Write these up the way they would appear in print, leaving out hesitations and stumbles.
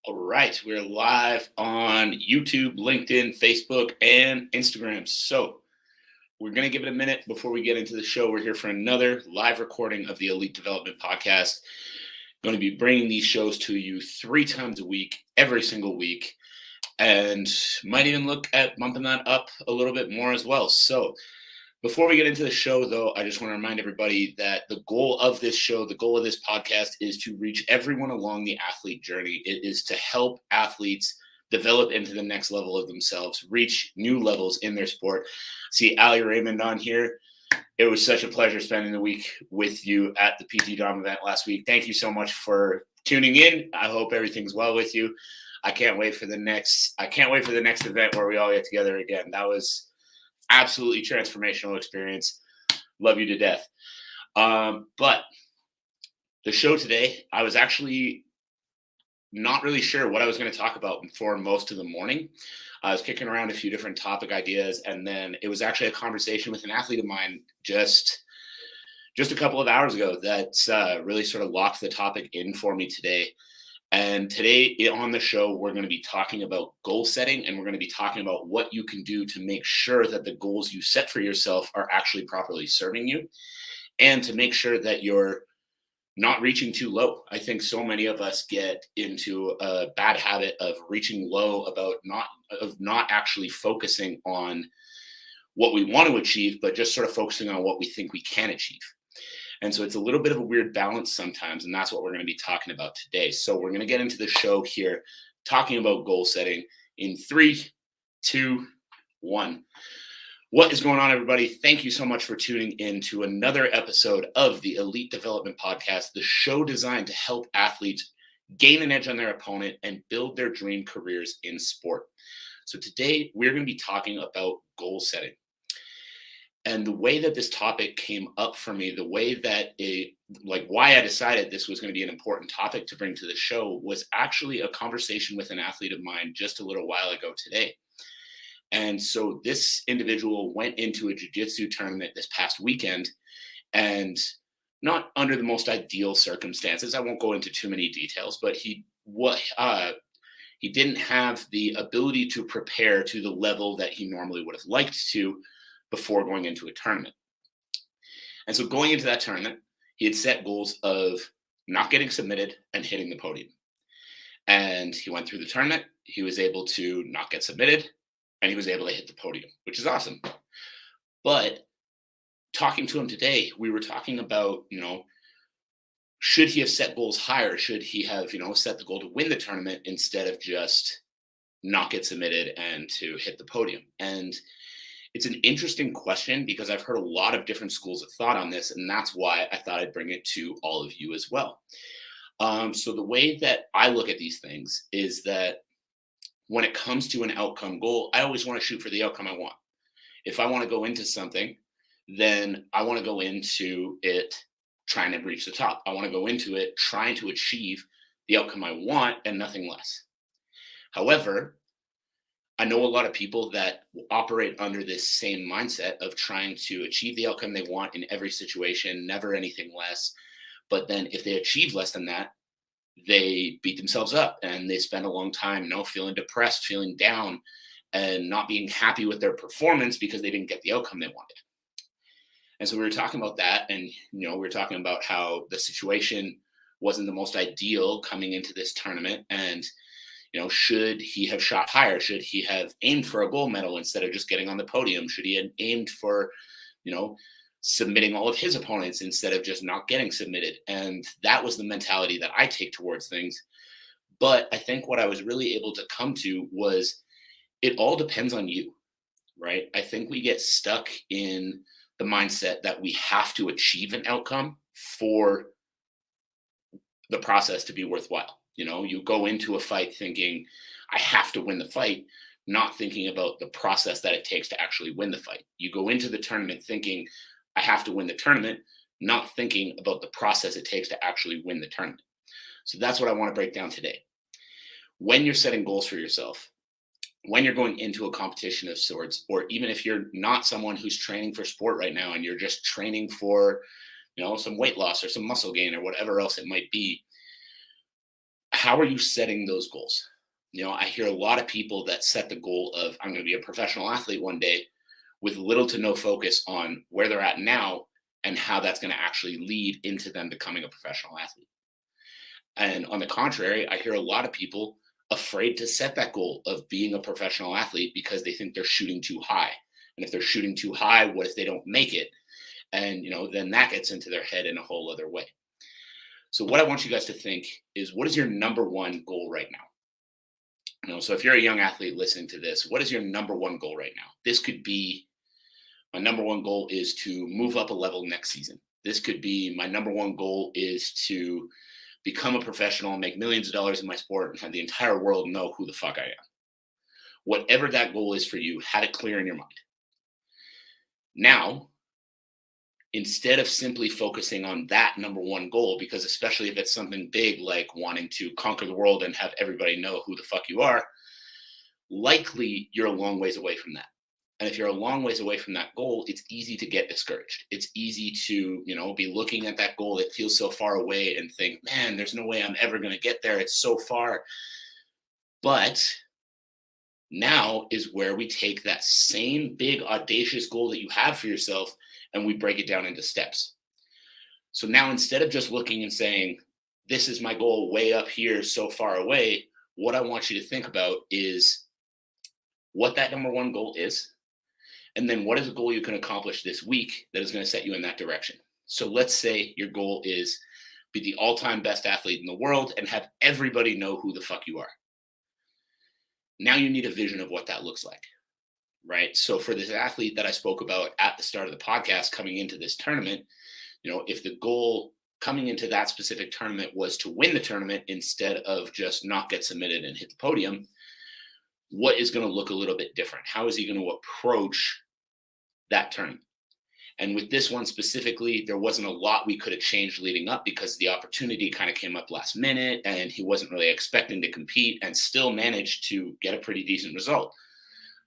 All right, we're live on YouTube, LinkedIn, Facebook, and Instagram. So we're going to give it a minute before we get into the show. We're here for another live recording of the Elite Development Podcast. I'm going to be bringing these shows to you 3 times a week, every single week, and might even look at bumping that up a little bit more as well. So before we get into the show, though, I just want to remind everybody that the goal of this show, the goal of this podcast is to reach everyone along the athlete journey. It is to help athletes develop into the next level of themselves, reach new levels in their sport. See Ali Raymond on here. It was such a pleasure spending the week with you at the PT Dom event last week. Thank you so much for tuning in. I hope everything's well with you. I can't wait for the next event where we all get together again. That was absolutely transformational experience. Love you to death. But the show today, I was actually not really sure what I was going to talk about for most of the morning. I was kicking around a few different topic ideas, and then it was actually a conversation with an athlete of mine just a couple of hours ago that really sort of locked the topic in for me today. And today on the show, we're going to be talking about goal setting, and we're going to be talking about what you can do to make sure that the goals you set for yourself are actually properly serving you, and to make sure that you're not reaching too low. I think so many of us get into a bad habit of reaching low of not actually focusing on what we want to achieve, but just sort of focusing on what we think we can achieve. And so it's a little bit of a weird balance sometimes, and that's what we're going to be talking about today. So we're going to get into the show here, talking about goal setting in 3, 2, 1. What is going on, everybody? Thank you so much for tuning in to another episode of the Elite Development Podcast, the show designed to help athletes gain an edge on their opponent and build their dream careers in sport. So today we're going to be talking about goal setting. And the way that this topic came up for me, the way that why I decided this was going to be an important topic to bring to the show was actually a conversation with an athlete of mine just a little while ago today. And so this individual went into a jiu-jitsu tournament this past weekend, and not under the most ideal circumstances. I won't go into too many details, but he didn't have the ability to prepare to the level that he normally would have liked to before going into a tournament. And so going into that tournament, he had set goals of not getting submitted and hitting the podium. And he went through the tournament. He was able to not get submitted, and he was able to hit the podium, which is awesome. But talking to him today, we were talking about, should he have set goals higher? Should he have, set the goal to win the tournament instead of just not get submitted and to hit the podium? And it's an interesting question because I've heard a lot of different schools of thought on this, and that's why I thought I'd bring it to all of you as well. So the way that I look at these things is that when it comes to an outcome goal, I always want to shoot for the outcome I want. If I want to go into something, then I want to go into it trying to reach the top. I want to go into it trying to achieve the outcome I want and nothing less. However, I know a lot of people that operate under this same mindset of trying to achieve the outcome they want in every situation, never anything less. But then if they achieve less than that, they beat themselves up and they spend a long time, feeling depressed, feeling down, and not being happy with their performance because they didn't get the outcome they wanted. And so we were talking about that, and we were talking about how the situation wasn't the most ideal coming into this tournament, and should he have shot higher? Should he have aimed for a gold medal instead of just getting on the podium? Should he have aimed for, submitting all of his opponents instead of just not getting submitted? And that was the mentality that I take towards things. But I think what I was really able to come to was it all depends on you, right? I think we get stuck in the mindset that we have to achieve an outcome for the process to be worthwhile. You go into a fight thinking, I have to win the fight, not thinking about the process that it takes to actually win the fight. You go into the tournament thinking, I have to win the tournament, not thinking about the process it takes to actually win the tournament. So that's what I want to break down today. When you're setting goals for yourself, when you're going into a competition of sorts, or even if you're not someone who's training for sport right now and you're just training for, some weight loss or some muscle gain or whatever else it might be, how are you setting those goals? I hear a lot of people that set the goal of, I'm going to be a professional athlete one day, with little to no focus on where they're at now and how that's going to actually lead into them becoming a professional athlete. And on the contrary, I hear a lot of people afraid to set that goal of being a professional athlete because they think they're shooting too high. And if they're shooting too high, what if they don't make it? And then that gets into their head in a whole other way. So what I want you guys to think is, what is your number one goal right now? So if you're a young athlete listening to this, what is your number one goal right now? This could be, my number one goal is to move up a level next season. This could be, my number one goal is to become a professional, make millions of dollars in my sport, and have the entire world know who the fuck I am. Whatever that goal is for you, have it clear in your mind. Now, instead of simply focusing on that number one goal, because especially if it's something big like wanting to conquer the world and have everybody know who the fuck you are, likely you're a long ways away from that. And if you're a long ways away from that goal, it's easy to get discouraged. It's easy to, be looking at that goal that feels so far away and think, man, there's no way I'm ever going to get there. It's so far. But now is where we take that same big, audacious goal that you have for yourself and we break it down into steps. So now, instead of just looking and saying, this is my goal way up here, so far away, what I want you to think about is what that number one goal is. And then what is a goal you can accomplish this week that is going to set you in that direction? So let's say your goal is be the all-time best athlete in the world and have everybody know who the fuck you are. Now you need a vision of what that looks like, right? So for this athlete that I spoke about at the start of the podcast coming into this tournament, if the goal coming into that specific tournament was to win the tournament instead of just not get submitted and hit the podium, what is going to look a little bit different? How is he going to approach that tournament? And with this one specifically, there wasn't a lot we could have changed leading up because the opportunity kind of came up last minute and he wasn't really expecting to compete and still managed to get a pretty decent result.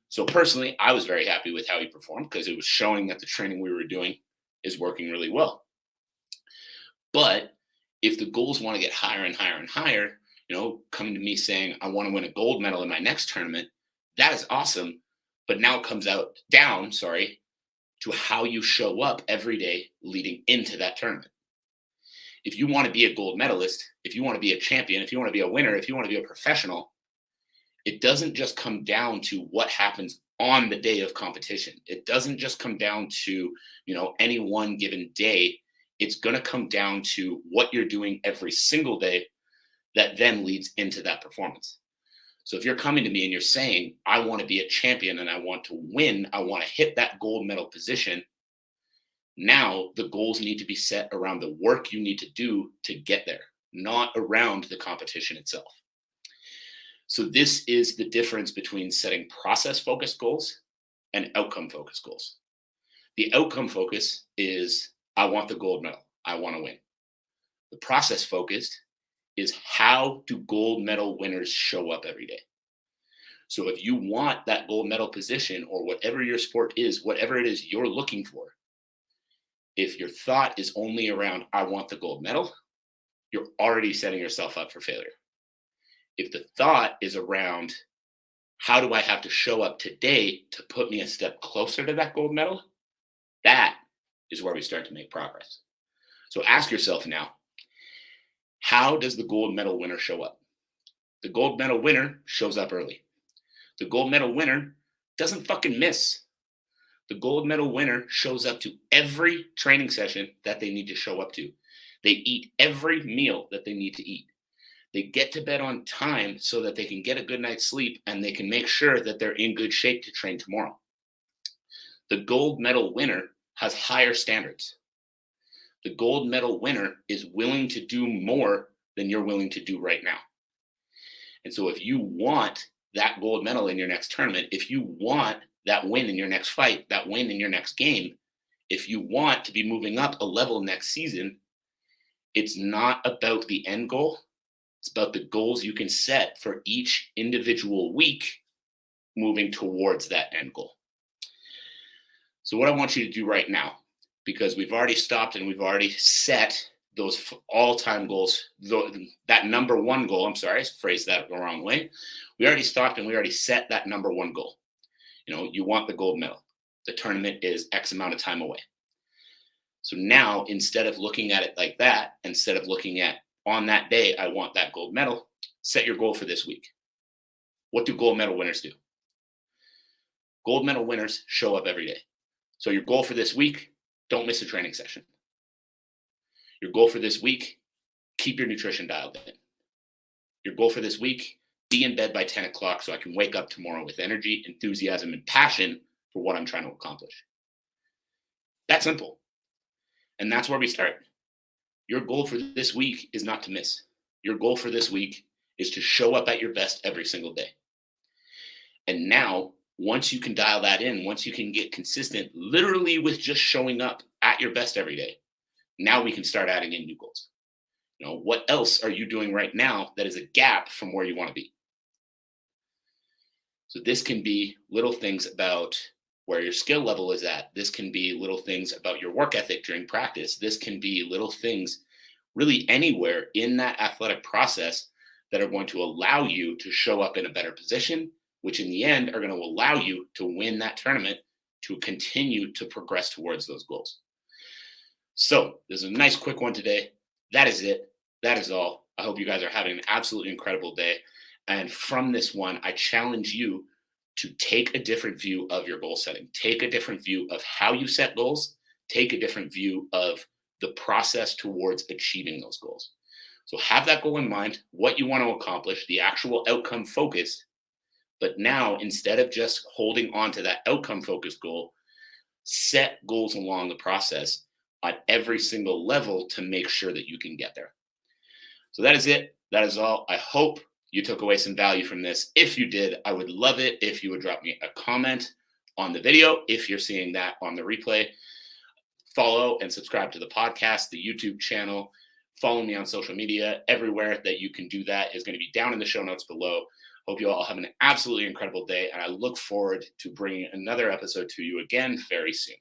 So personally, I was very happy with how he performed because it was showing that the training we were doing is working really well. But if the goals want to get higher and higher and higher, coming to me saying, I want to win a gold medal in my next tournament, that is awesome. But now it comes down to how you show up every day leading into that tournament. If you want to be a gold medalist, if you want to be a champion, if you want to be a winner, if you want to be a professional, it doesn't just come down to what happens on the day of competition. It doesn't just come down to, any one given day. It's going to come down to what you're doing every single day that then leads into that performance. So if you're coming to me and you're saying, I want to be a champion and I want to win, I want to hit that gold medal position, now the goals need to be set around the work you need to do to get there, not around the competition itself. So this is the difference between setting process-focused goals and outcome-focused goals. The outcome focus is, I want the gold medal, I want to win. The process-focused is, how do gold medal winners show up every day? So if you want that gold medal position or whatever your sport is, whatever it is you're looking for, if your thought is only around, I want the gold medal, you're already setting yourself up for failure. If the thought is around, how do I have to show up today to put me a step closer to that gold medal, that is where we start to make progress. So ask yourself now, how does the gold medal winner show up? The gold medal winner shows up early. The gold medal winner doesn't fucking miss. The gold medal winner shows up to every training session that they need to show up to. They eat every meal that they need to eat. They get to bed on time so that they can get a good night's sleep and they can make sure that they're in good shape to train tomorrow. The gold medal winner has higher standards. The gold medal winner is willing to do more than you're willing to do right now. And so if you want that gold medal in your next tournament, if you want that win in your next fight, that win in your next game, if you want to be moving up a level next season, it's not about the end goal. It's about the goals you can set for each individual week moving towards that end goal. So what I want you to do right now, because we've already stopped and we've already set those all-time goals, that number one goal, I'm sorry, I phrased that the wrong way. We already stopped and we already set that number one goal. You want the gold medal. The tournament is X amount of time away. So now, instead of looking at it like that, instead of looking at on that day, I want that gold medal, set your goal for this week. What do gold medal winners do? Gold medal winners show up every day. So your goal for this week, don't miss a training session. Your goal for this week, keep your nutrition dialed in. Your goal for this week, be in bed by 10 o'clock so I can wake up tomorrow with energy, enthusiasm, and passion for what I'm trying to accomplish. That's simple. And that's where we start. Your goal for this week is not to miss. Your goal for this week is to show up at your best every single day. And now, once you can dial that in, once you can get consistent, literally with just showing up at your best every day, now we can start adding in new goals. What else are you doing right now that is a gap from where you want to be? So this can be little things about where your skill level is at. This can be little things about your work ethic during practice. This can be little things really anywhere in that athletic process that are going to allow you to show up in a better position, which in the end are going to allow you to win that tournament, to continue to progress towards those goals. So this is a nice quick one today. That is it. That is all. I hope you guys are having an absolutely incredible day. And from this one, I challenge you to take a different view of your goal setting. Take a different view of how you set goals. Take a different view of the process towards achieving those goals. So have that goal in mind, what you want to accomplish, the actual outcome focus. But now, instead of just holding on to that outcome focused goal, set goals along the process at every single level to make sure that you can get there. So that is it. That is all. I hope you took away some value from this. If you did, I would love it if you would drop me a comment on the video. If you're seeing that on the replay, follow and subscribe to the podcast, the YouTube channel. Follow me on social media. Everywhere that you can do that is going to be down in the show notes below. Hope you all have an absolutely incredible day, and I look forward to bringing another episode to you again very soon.